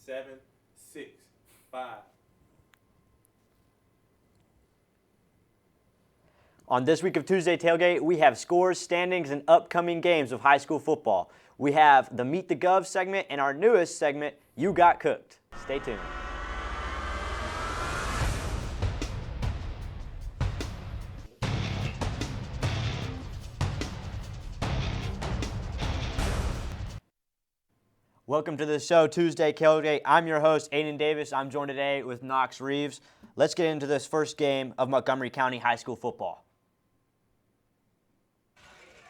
7, 6, 5. On this week of Tuesday Tailgate, we have scores, standings, and upcoming games of high school football. We have the Meet the Gov segment and our newest segment, You Got Cooked. Stay tuned. Welcome to the show, Tuesday Tailgate. I'm your host, Aiden Davis. I'm joined today with Knox Reeves. Let's get into this first game of Montgomery County High School football.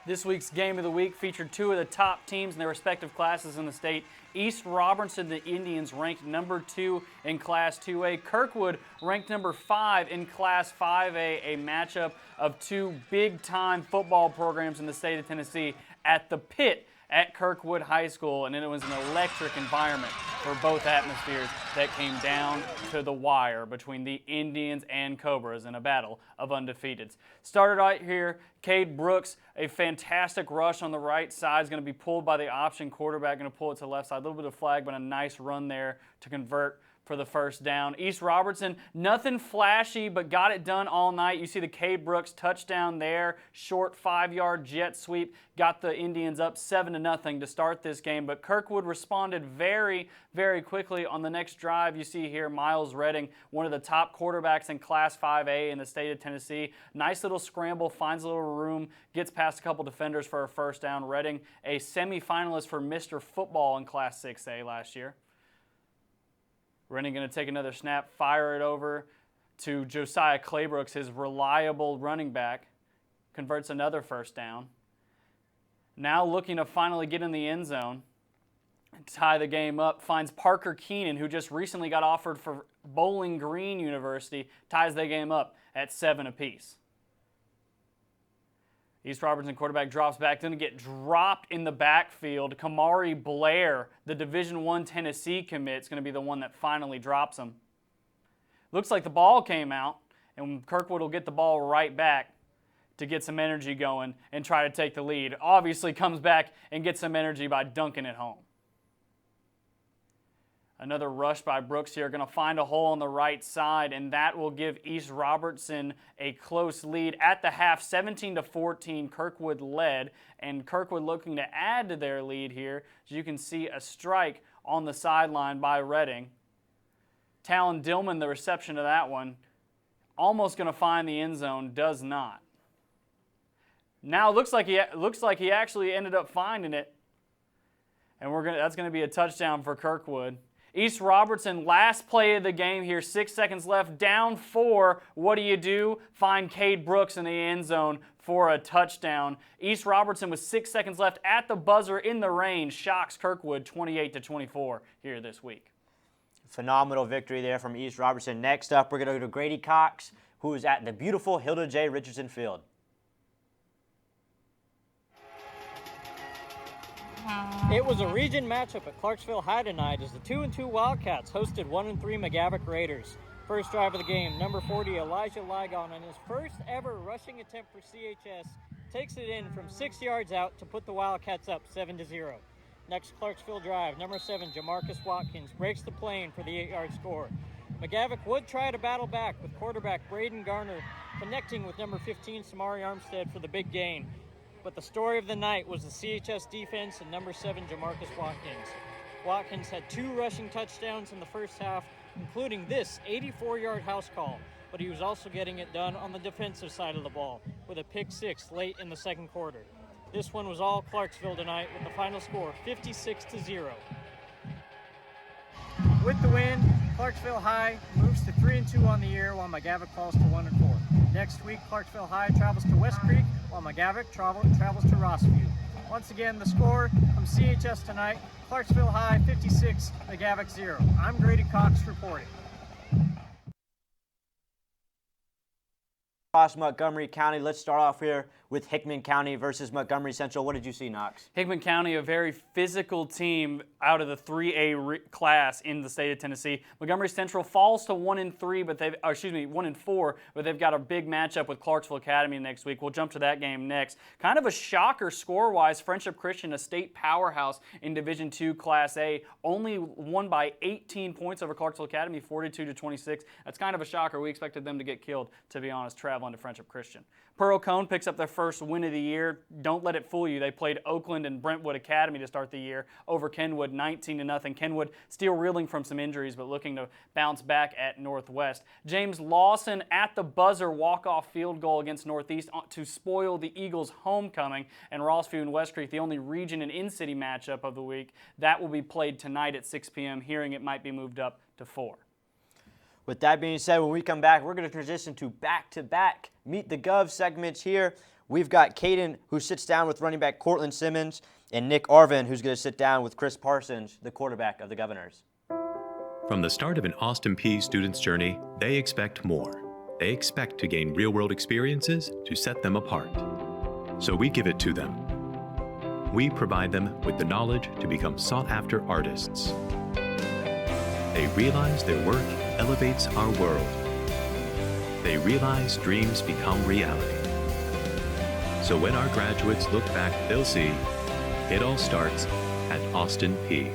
This week's game of the week featured two of the top teams in their respective classes in the state. East Robertson, the Indians, ranked number 2 in Class 2A. Kirkwood ranked number 5 in Class 5A, a matchup of two big-time football programs in the state of Tennessee at the Pit at Kirkwood High School, and it was an electric environment for both atmospheres that came down to the wire between the Indians and Cobras in a battle of undefeateds. Started out here, Cade Brooks, a fantastic rush on the right side, is going to be pulled by the option quarterback, going to pull it to the left side. A little bit of flag, but a nice run there to convert for the first down. East Robertson, nothing flashy, but got it done all night. You see the Cade Brooks touchdown there, short 5-yard jet sweep, got the Indians up 7-0 to start this game, but Kirkwood responded very, very quickly on the next drive. You see here Miles Redding, one of the top quarterbacks in Class 5A in the state of Tennessee. Nice little scramble, finds a little room, gets past a couple defenders for a first down. Redding, a semifinalist for Mr. Football in Class 6A last year. Redding going to take another snap, fire it over to Josiah Claybrooks, his reliable running back, converts another first down. Now looking to finally get in the end zone, tie the game up, finds Parker Keenan, who just recently got offered for Bowling Green University, ties the game up at 7 apiece. East Robertson quarterback drops back, going to get dropped in the backfield. Kamari Blair, the Division I Tennessee commit, is going to be the one that finally drops him. Looks like the ball came out, and Kirkwood will get the ball right back to get some energy going and try to take the lead. Obviously comes back and gets some energy by dunking it home. Another rush by Brooks here, going to find a hole on the right side, and that will give East Robertson a close lead. At the half, 17-14, Kirkwood led, and Kirkwood looking to add to their lead here. As you can see, a strike on the sideline by Redding. Talon Dillman, the reception of that one, almost going to find the end zone, does not. Now it looks like he actually ended up finding it, and that's going to be a touchdown for Kirkwood. East Robertson, last play of the game here, 6 seconds left, down 4. What do? Find Cade Brooks in the end zone for a touchdown. East Robertson with 6 seconds left at the buzzer in the range, shocks Kirkwood 28-24 here this week. Phenomenal victory there from East Robertson. Next up, we're going to go to Grady Cox, who is at the beautiful Hilda J. Richardson Field. It was a region matchup at Clarksville High tonight as the 2-2 Wildcats hosted 1-3 McGavock Raiders. First drive of the game, number 40 Elijah Ligon on his first ever rushing attempt for CHS takes it in from 6 yards out to put the Wildcats up 7-0. Next Clarksville drive, number 7 Jamarcus Watkins breaks the plane for the 8-yard score. McGavock would try to battle back with quarterback Braden Garner connecting with number 15 Samari Armstead for the big gain. But the story of the night was the CHS defense and number 7 Jamarcus Watkins. Watkins had 2 rushing touchdowns in the first half, including this 84-yard house call, but he was also getting it done on the defensive side of the ball with a pick 6 late in the second quarter. This one was all Clarksville tonight with the final score 56-0. With the win, Clarksville High moves to 3-2 on the year while McGavock falls to 1-4. Next week, Clarksville High travels to West Creek while McGavock travels to Rossview. Once again, the score from CHS tonight, Clarksville High 56, McGavock 0. I'm Grady Cox reporting. across Montgomery County. Let's start off here with Hickman County versus Montgomery Central. What did you see, Knox? Hickman County, a very physical team out of the 3A class in the state of Tennessee. Montgomery Central falls to 1-3, but 1-4, but they've got a big matchup with Clarksville Academy next week. We'll jump to that game next. Kind of a shocker score-wise. Friendship Christian, a state powerhouse in Division II Class A, only won by 18 points over Clarksville Academy, 42-26. That's kind of a shocker. We expected them to get killed, to be honest, traveling to Friendship Christian. Pearl Cone picks up their first win of the year. Don't let it fool you. They played Oakland and Brentwood Academy to start the year over Kenwood, 19-0. Kenwood still reeling from some injuries, but looking to bounce back at Northwest. James Lawson at the buzzer walk-off field goal against Northeast to spoil the Eagles' homecoming. And Rossview and West Creek, the only region and in-city matchup of the week, that will be played tonight at 6 p.m., hearing it might be moved up to 4. With that being said, when we come back, we're going to transition to back-to-back Meet the Gov segments here. We've got Caden, who sits down with running back Cortland Simmons, and Nick Arvin, who's going to sit down with Chris Parsons, the quarterback of the Governors. From the start of an Austin Peay student's journey, they expect more. They expect to gain real-world experiences to set them apart. So we give it to them. We provide them with the knowledge to become sought-after artists. They realize their work elevates our world. They realize dreams become reality. So when our graduates look back, they'll see it all starts at Austin Peay.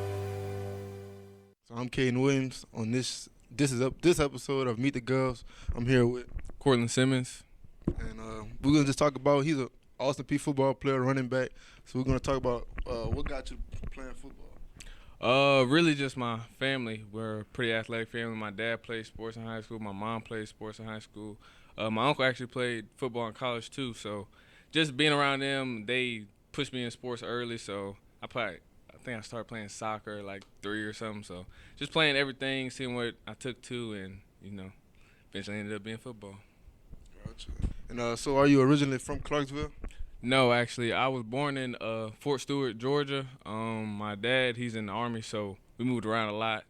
So I'm Caden Williams. On this episode of Meet the Govs, I'm here with Cortland Simmons. And we're going to just talk about, he's an Austin Peay football player, running back. So we're going to talk about what got you playing football. Really just my family. We're a pretty athletic family. My dad played sports in high school. My mom played sports in high school. My uncle actually played football in college too. So just being around them, they pushed me in sports early. So I think I started playing soccer like 3 or something. So just playing everything, seeing what I took to, and eventually ended up being football. Gotcha. And so are you originally from Clarksville? No, actually, I was born in Fort Stewart, Georgia. My dad, he's in the Army, so we moved around a lot.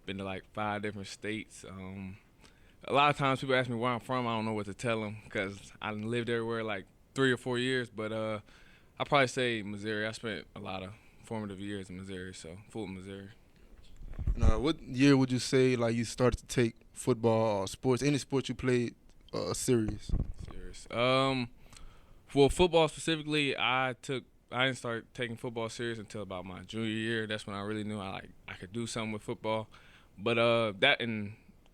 Been to like 5 different states. A lot of times people ask me where I'm from. I don't know what to tell them because I lived everywhere like 3 or 4 years. But I'll probably say Missouri. I spent a lot of formative years in Missouri, so Fulton, Missouri. And what year would you say like you started to take football or sports, any sport you played, serious? Well, football specifically, I didn't start taking football serious until about my junior year. That's when I really knew I could do something with football. But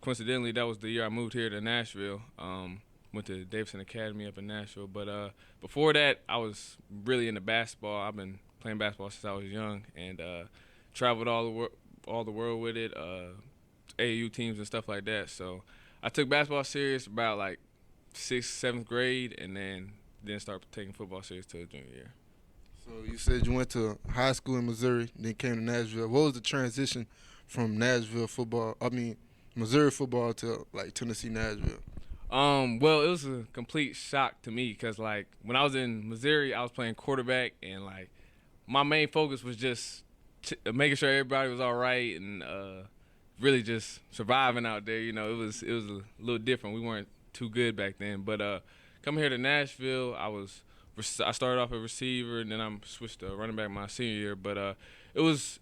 coincidentally, that was the year I moved here to Nashville. Went to Davidson Academy up in Nashville. But before that, I was really into basketball. I've been playing basketball since I was young, and traveled all the world with it, AAU teams and stuff like that. So I took basketball serious about like 6th, 7th grade, and then start taking football serious till junior year. So you said you went to high school in Missouri, then came to Nashville. What was the transition from Missouri football to like Tennessee, Nashville? Well, it was a complete shock to me because like when I was in Missouri, I was playing quarterback, and like my main focus was just making sure everybody was all right and really just surviving out there. It was a little different. We weren't too good back then, but coming here to Nashville, I started off a receiver, and then I switched to running back my senior year. But it was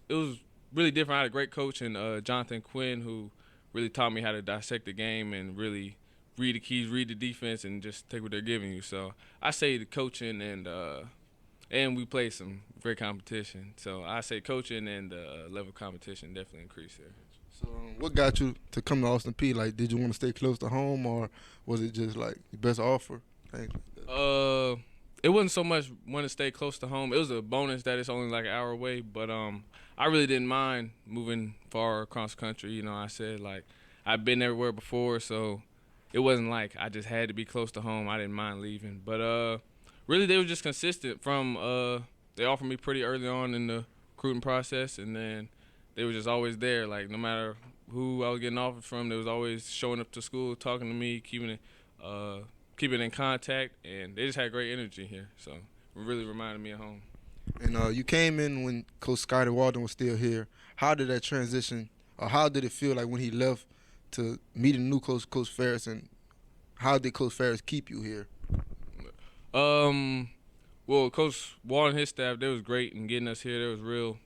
really different. I had a great coach in Jonathan Quinn, who really taught me how to dissect the game and really read the keys, read the defense, and just take what they're giving you. So I say the coaching and we played some great competition. So I say coaching and the level of competition definitely increased there. So what got you to come to Austin Peay? Like, did you want to stay close to home, or was it just like the best offer? It wasn't so much want to stay close to home. It was a bonus that it's only like an hour away, but I really didn't mind moving far across country. I said like I've been everywhere before, so it wasn't like I just had to be close to home. I didn't mind leaving, but really they were just consistent from they offered me pretty early on in the recruiting process, and then they were just always there. Like no matter who I was getting offered from, they was always showing up to school, talking to me, keeping in contact, and they just had great energy here. So it really reminded me of home. And you came in when Coach Scotty Walden was still here. How did that transition, or how did it feel like when he left to meet a new coach, Coach Ferris, and how did Coach Ferris keep you here? Well, Coach Wall and his staff, they was great in getting us here. They was real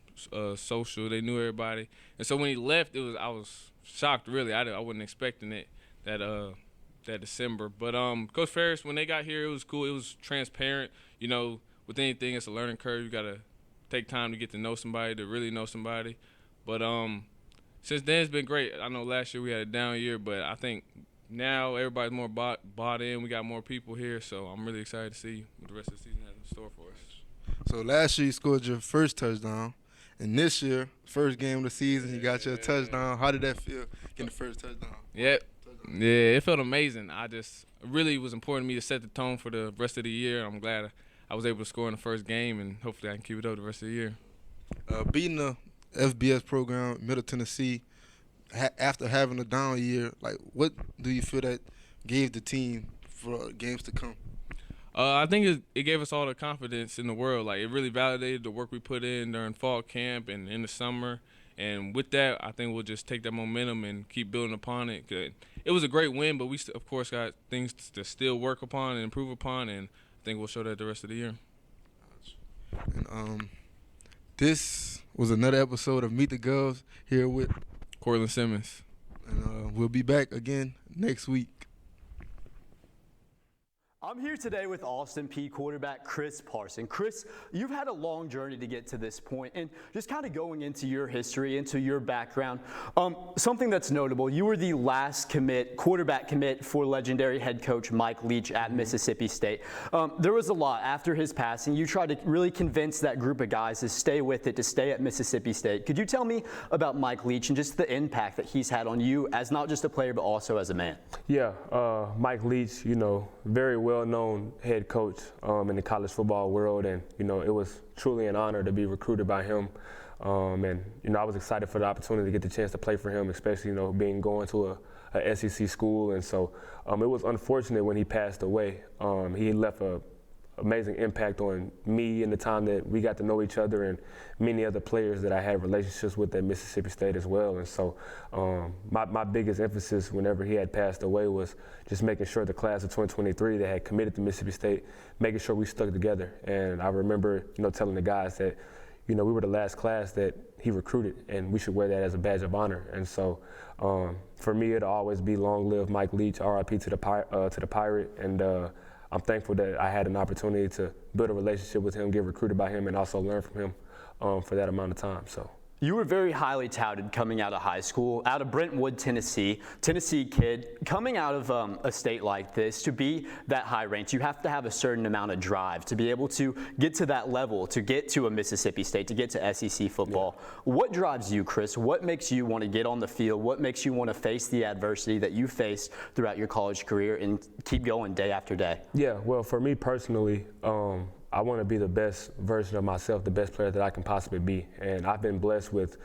social. They knew everybody. And so when he left, I was shocked, really. I wasn't expecting it that December. But Coach Ferris, when they got here, it was cool. It was transparent. You know, with anything, it's a learning curve. You got to take time to get to know somebody, to really know somebody. But since then, it's been great. I know last year we had a down year, but I think now everybody's more bought in. We got more people here, so I'm really excited to see what the rest of the season has in store for us. So last year you scored your first touchdown, and this year, first game of the season, you got your touchdown. How did that feel, getting the first touchdown? Yeah, it felt amazing. It really was important to me to set the tone for the rest of the year. I'm glad I was able to score in the first game, and hopefully I can keep it up the rest of the year. Beating the FBS program, Middle Tennessee, after having a down year, like what do you feel that gave the team for games to come? I think it gave us all the confidence in the world. Like, it really validated the work we put in during fall camp and in the summer. And with that, I think we'll just take that momentum and keep building upon it. It was a great win, but we, of course, got things to still work upon and improve upon, and I think we'll show that the rest of the year. And this was another episode of Meet the Govs here with Cortland Simmons. And we'll be back again next week. I'm here today with Austin Peay quarterback Chris Parson. Chris, you've had a long journey to get to this point, and just kind of going into your history, into your background, something that's notable, you were the last quarterback commit for legendary head coach Mike Leach at Mississippi State. There was a lot after his passing. You tried to really convince that group of guys to stay with it, to stay at Mississippi State. Could you tell me about Mike Leach and just the impact that he's had on you as not just a player but also as a man? Yeah, Mike Leach, very well-known head coach in the college football world, and it was truly an honor to be recruited by him. And I was excited for the opportunity to get the chance to play for him, especially being going to a SEC school. And so it was unfortunate when he passed away. He left a amazing impact on me in the time that we got to know each other, and many other players that I had relationships with at Mississippi State as well. And so my biggest emphasis whenever he had passed away was just making sure the class of 2023 that had committed to Mississippi State, making sure we stuck together. And I remember, telling the guys that, we were the last class that he recruited, and we should wear that as a badge of honor. And so for me, it'll always be long live Mike Leach, RIP to the Pirate. And I'm thankful that I had an opportunity to build a relationship with him, get recruited by him, and also learn from him for that amount of time. So. You were very highly touted coming out of high school, out of Brentwood, Tennessee kid. Coming out of a state like this, to be that high ranked, you have to have a certain amount of drive to be able to get to that level, to get to a Mississippi State, to get to SEC football. Yeah. What drives you, Chris? What makes you want to get on the field? What makes you want to face the adversity that you faced throughout your college career and keep going day after day? Yeah, well, for me personally, I want to be the best version of myself, the best player that I can possibly be. And I've been blessed with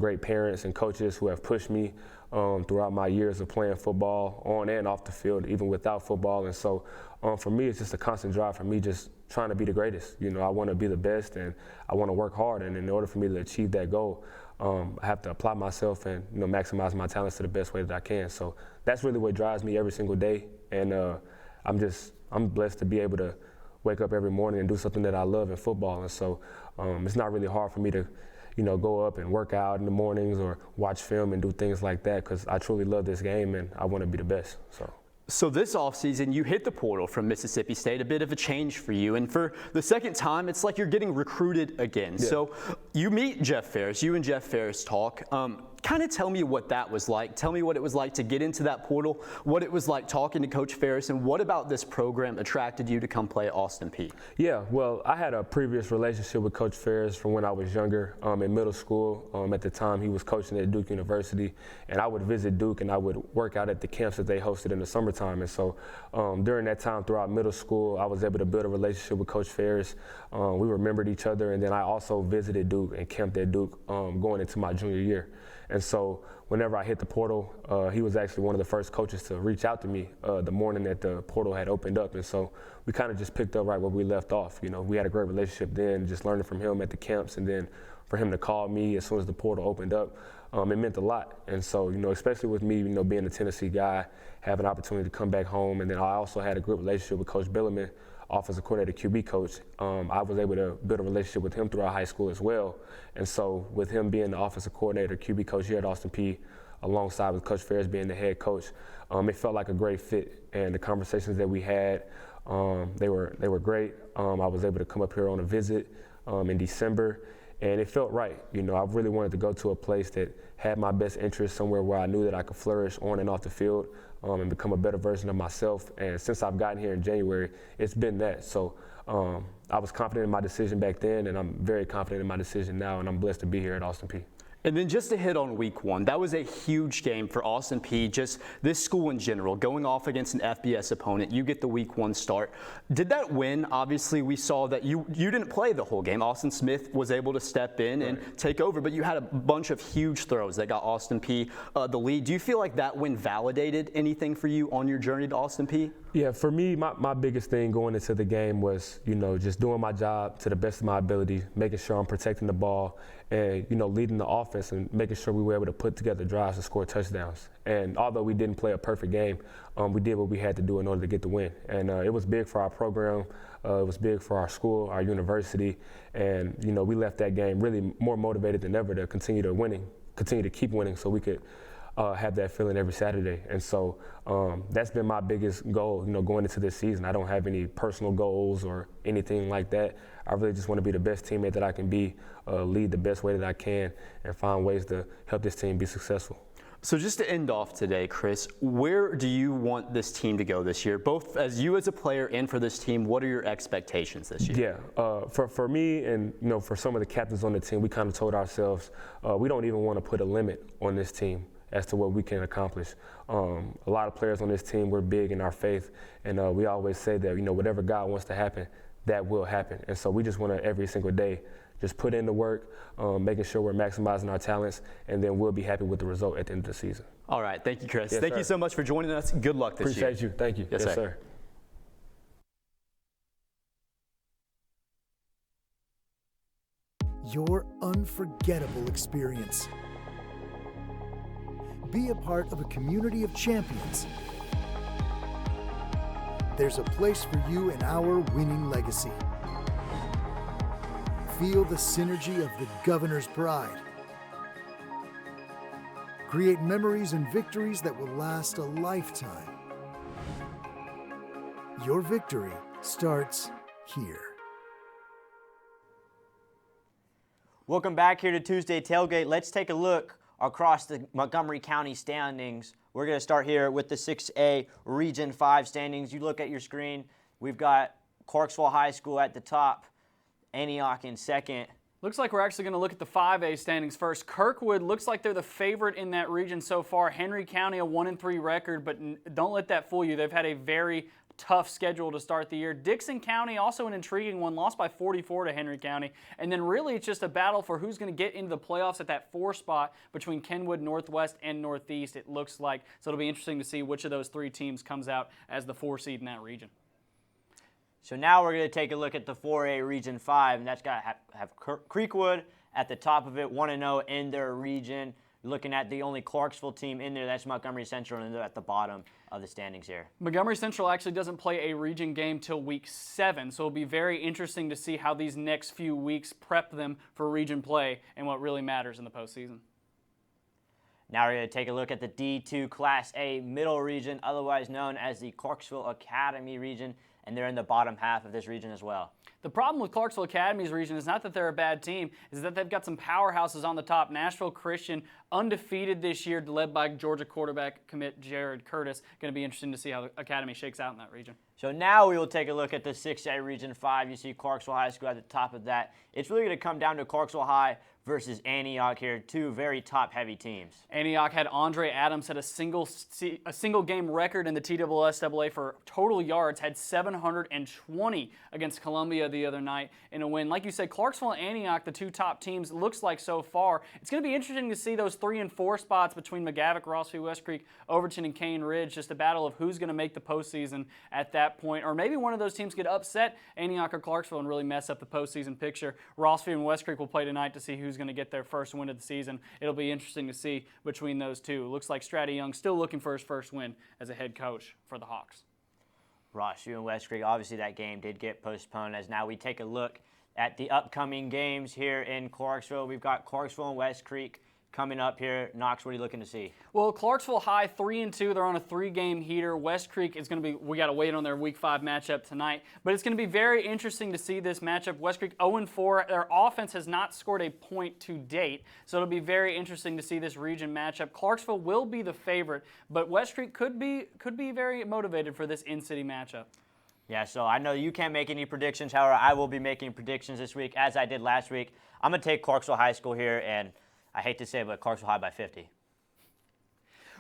great parents and coaches who have pushed me throughout my years of playing football, on and off the field, even without football. And so for me, it's just a constant drive for me just trying to be the greatest. I want to be the best, and I want to work hard. And in order for me to achieve that goal, I have to apply myself and maximize my talents to the best way that I can. So that's really what drives me every single day. And I'm blessed to be able to wake up every morning and do something that I love in football. And so it's not really hard for me to, go up and work out in the mornings or watch film and do things like that, because I truly love this game and I want to be the best. So this offseason, you hit the portal from Mississippi State, a bit of a change for you. And for the second time, it's like you're getting recruited again. Yeah. So you meet Jeff Ferris, you and Jeff Ferris talk. Kind of tell me what that was like. Tell me what it was like to get into that portal, what it was like talking to Coach Ferris, and what about this program attracted you to come play at Austin Peay? Yeah, well, I had a previous relationship with Coach Ferris from when I was younger, in middle school. At the time, he was coaching at Duke University, and I would visit Duke and I would work out at the camps that they hosted in the summertime. And so during that time throughout middle school, I was able to build a relationship with Coach Ferris. We remembered each other, and then I also visited Duke and camped at Duke going into my junior year. And so whenever I hit the portal, he was actually one of the first coaches to reach out to me the morning that the portal had opened up. And so we kind of just picked up right where we left off. We had a great relationship then, just learning from him at the camps. And then for him to call me as soon as the portal opened up, it meant a lot. And so, especially with me, being a Tennessee guy, having an opportunity to come back home, and then I also had a good relationship with Coach Billerman, offensive coordinator, QB coach. I was able to build a relationship with him throughout high school as well. And so with him being the offensive coordinator, QB coach here at Austin Peay, alongside with Coach Ferris being the head coach, it felt like a great fit. And the conversations that we had, they were great. I was able to come up here on a visit in December, and it felt right. I really wanted to go to a place that had my best interest, somewhere where I knew that I could flourish on and off the field, and become a better version of myself. And since I've gotten here in January, it's been that. So I was confident in my decision back then, and I'm very confident in my decision now, and I'm blessed to be here at Austin Peay. And then just to hit on week 1, that was a huge game for Austin Peay, just this school in general, going off against an FBS opponent. You get the week 1 start. Did that win? Obviously, we saw that you didn't play the whole game. Austin Smith was able to step in and take over, but you had a bunch of huge throws that got Austin Peay the lead. Do you feel like that win validated anything for you on your journey to Austin Peay? Yeah, for me, my biggest thing going into the game was, just doing my job to the best of my ability, making sure I'm protecting the ball, and, leading the offense and making sure we were able to put together drives to score touchdowns. And although we didn't play a perfect game, we did what we had to do in order to get the win. And it was big for our program. It was big for our school, our university. And, we left that game really more motivated than ever to continue to keep winning so we could have that feeling every Saturday. And so that's been my biggest goal, going into this season. I don't have any personal goals or anything like that. I really just want to be the best teammate that I can be, lead the best way that I can, and find ways to help this team be successful. So just to end off today, Chris, where do you want this team to go this year? Both as you as a player and for this team, what are your expectations this year? Yeah, for me and for some of the captains on the team, we kind of told ourselves we don't even want to put a limit on this team as to what we can accomplish. A lot of players on this team, we're big in our faith, and we always say that whatever God wants to happen, that will happen. And so we just want to every single day just put in the work, making sure we're maximizing our talents, and then we'll be happy with the result at the end of the season. All right, thank you, Chris. Yes, thank sir. you so much for joining us. Good luck this year. Appreciate you. Thank you. Yes, sir. Your unforgettable experience. Be a part of a community of champions. There's a place for you in our winning legacy. Feel the synergy of the Governor's pride. Create memories and victories that will last a lifetime. Your victory starts here. Welcome back here to Tuesday Tailgate. Let's take a look across the Montgomery County standings. We're going to start here with the 6A Region 5 standings. You look at your screen, we've got Clarksville High School at the top, Antioch in second. Looks like we're actually going to look at the 5A standings first. Kirkwood looks like they're the favorite in that region so far. Henry County a 1-3 record, but don't let that fool you. They've had a very tough schedule to start the year. Dixon County, also an intriguing one, lost by 44 to Henry County. And then really it's just a battle for who's going to get into the playoffs at that 4 spot between Kenwood, Northwest, and Northeast, it looks like. So it'll be interesting to see which of those 3 teams comes out as the 4 seed in that region. So now we're going to take a look at the 4A Region 5, and that's got to have Creekwood at the top of it, 1-0 in their region. You're looking at the only Clarksville team in there, that's Montgomery Central, and they're at the bottom of the standings here. Montgomery Central actually doesn't play a region game till week 7, so it'll be very interesting to see how these next few weeks prep them for region play and what really matters in the postseason. Now we're going to take a look at the D2 Class A Middle Region, otherwise known as the Clarksville Academy region, and they're in the bottom half of this region as well. The problem with Clarksville Academy's region is not that they're a bad team, is that they've got some powerhouses on the top. Nashville Christian, undefeated this year, led by Georgia quarterback commit Jared Curtis. Going to be interesting to see how the Academy shakes out in that region. So now we will take a look at the 6A Region 5. You see Clarksville High School at the top of that. It's really going to come down to Clarksville High versus Antioch here, 2 very top-heavy teams. Antioch had Andre Adams set a single game record in the TSSAA for total yards, had 720 against Columbia the other night in a win. Like you said, Clarksville and Antioch, the 2 top teams, looks like so far. It's going to be interesting to see those 3 and 4 spots between McGavock, Rossview, West Creek, Overton, and Cane Ridge, just a battle of who's going to make the postseason at that point. Or maybe one of those teams could upset Antioch or Clarksville and really mess up the postseason picture. Rossview and West Creek will play tonight to see who's who's going to get their first win of the season. It'll be interesting to see between those two. Looks like Stratty Young still looking for his first win as a head coach for the Hawks. Ross, you and West Creek, obviously that game did get postponed. As now we take a look at the upcoming games here in Clarksville. We've got Clarksville and West Creek coming up here. Knox, what are you looking to see? Well, Clarksville High 3-2. They're on a 3-game heater. West Creek is going to be, we got to wait on their Week 5 matchup tonight. But it's going to be very interesting to see this matchup. West Creek 0-4. Their offense has not scored a point to date. So it'll be very interesting to see this region matchup. Clarksville will be the favorite, but West Creek could be very motivated for this in-city matchup. Yeah, so I know you can't make any predictions. However, I will be making predictions this week, as I did last week. I'm going to take Clarksville High School here, and I hate to say it, but Clarksville High by 50.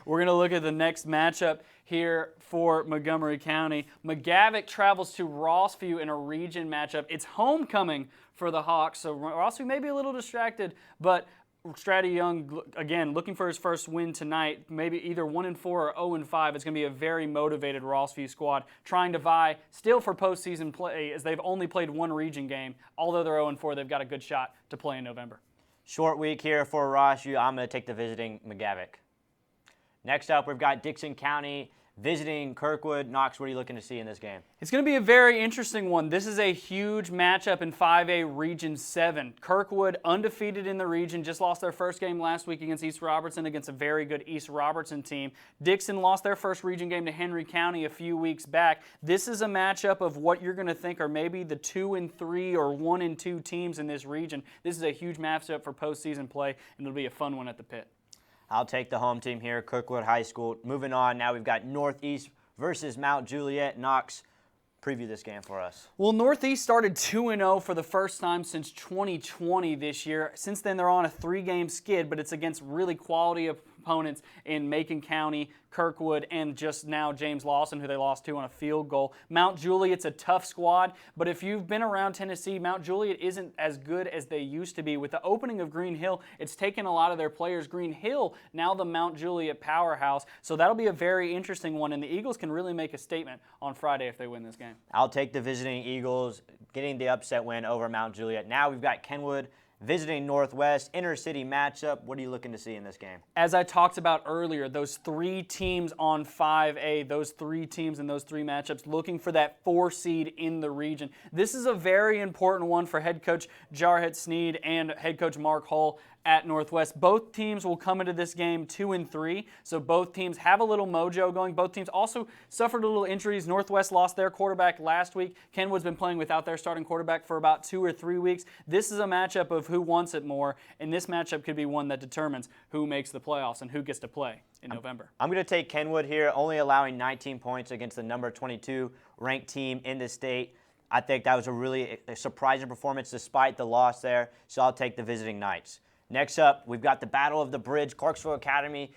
We're going to look at the next matchup here for Montgomery County. McGavock travels to Rossview in a region matchup. It's homecoming for the Hawks, so Rossview may be a little distracted, but Stratty Young, again, looking for his first win tonight, maybe either 1-4 or 0-5. It's going to be a very motivated Rossview squad trying to vie still for postseason play, as they've only played one region game. Although they're 0-4, they've got a good shot to play in November. Short week here for Rossview. I'm going to take the visiting McGavock. Next up, we've got Dixon County visiting Kirkwood. Knox, what are you looking to see in this game? It's going to be a very interesting one. This is a huge matchup in 5A Region 7. Kirkwood, undefeated in the region, just lost their first game last week against East Robertson, against a very good East Robertson team. Dixon lost their first region game to Henry County a few weeks back. This is a matchup of what you're going to think are maybe the 2-3 or 1-2 teams in this region. This is a huge matchup for postseason play, and it'll be a fun one at the pit. I'll take the home team here, Kirkwood High School. Moving on, now we've got Northeast versus Mount Juliet. Knox, preview this game for us. Well, Northeast started 2-0 for the first time since 2020 this year. Since then, they're on a 3-game skid, but it's against really quality opponents in Macon County, Kirkwood, and just now James Lawson, who they lost to on a field goal. Mount Juliet's a tough squad, but if you've been around Tennessee, Mount Juliet isn't as good as they used to be. With the opening of Green Hill, it's taken a lot of their players. Green Hill, now the Mount Juliet powerhouse, so that'll be a very interesting one, and the Eagles can really make a statement on Friday if they win this game. I'll take the visiting Eagles, getting the upset win over Mount Juliet. Now we've got Kenwood visiting Northwest, inter-city matchup. What are you looking to see in this game? As I talked about earlier, those 3 teams on 5A, those 3 teams in those 3 matchups looking for that 4 seed in the region. This is a very important one for head coach Jarhead Sneed and head coach Mark Hull at Northwest. Both teams will come into this game 2-3, so both teams have a little mojo going. Both teams also suffered a little injuries. Northwest lost their quarterback last week. Kenwood's been playing without their starting quarterback for about 2 or 3 weeks. This is a matchup of who wants it more, and this matchup could be one that determines who makes the playoffs and who gets to play in November. I'm going to take Kenwood here, only allowing 19 points against the number 22 ranked team in the state. I think that was a really surprising performance despite the loss there, so I'll take the visiting Knights. Next up, we've got the Battle of the Bridge, Clarksville Academy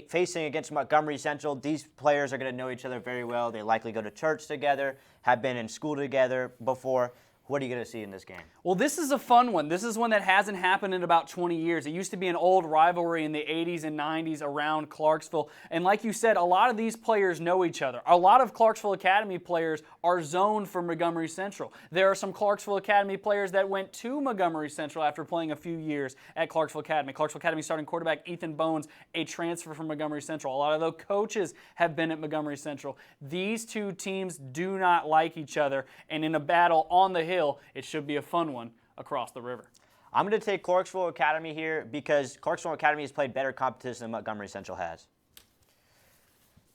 facing against Montgomery Central. These players are going to know each other very well. They likely go to church together, have been in school together before. What are you going to see in this game? Well, this is a fun one. This is one that hasn't happened in about 20 years. It used to be an old rivalry in the 80s and 90s around Clarksville. And like you said, a lot of these players know each other. A lot of Clarksville Academy players are zoned for Montgomery Central. There are some Clarksville Academy players that went to Montgomery Central after playing a few years at Clarksville Academy. Clarksville Academy starting quarterback Ethan Bones, a transfer from Montgomery Central. A lot of those coaches have been at Montgomery Central. These two teams do not like each other, and in a battle on the hill, it should be a fun one across the river. I'm going to take Clarksville Academy here because Clarksville Academy has played better competition than Montgomery Central has.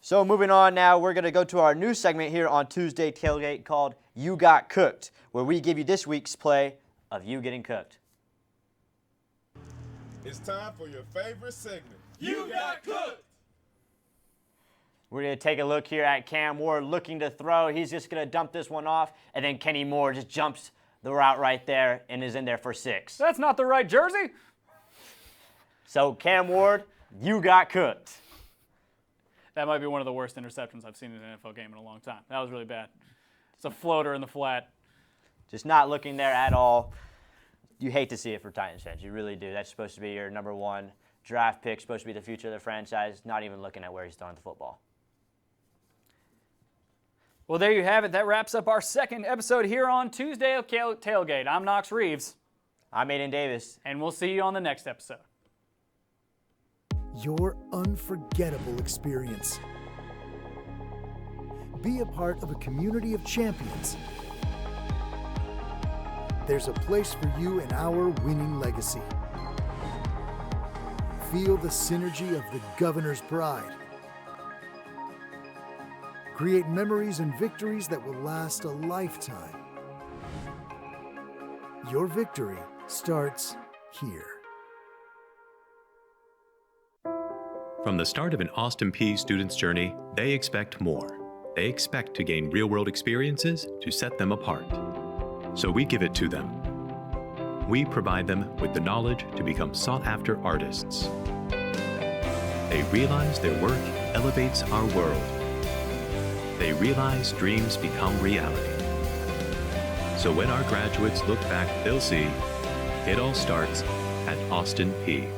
So moving on now, we're going to go to our new segment here on Tuesday Tailgate called You Got Cooked, where we give you this week's play of you getting cooked. It's time for your favorite segment, You Got Cooked. We're going to take a look here at Cam Ward looking to throw. He's just going to dump this one off, and then Kenny Moore just jumps the route right there and is in there for 6. That's not the right jersey. So Cam Ward, you got cooked. That might be one of the worst interceptions I've seen in an NFL game in a long time. That was really bad. It's a floater in the flat. Just not looking there at all. You hate to see it for Titans fans. You really do. That's supposed to be your number 1 draft pick, supposed to be the future of the franchise, not even looking at where he's throwing the football. Well, there you have it. That wraps up our second episode here on Tuesday of Tailgate. I'm Knox Reeves. I'm Aiden Davis. And we'll see you on the next episode. Your unforgettable experience. Be a part of a community of champions. There's a place for you in our winning legacy. Feel the synergy of the Governor's pride. Create memories and victories that will last a lifetime. Your victory starts here. From the start of an Austin Peay student's journey, they expect more. They expect to gain real-world experiences to set them apart. So we give it to them. We provide them with the knowledge to become sought-after artists. They realize their work elevates our world. They realize dreams become reality. So when our graduates look back, they'll see it all starts at Austin Peay.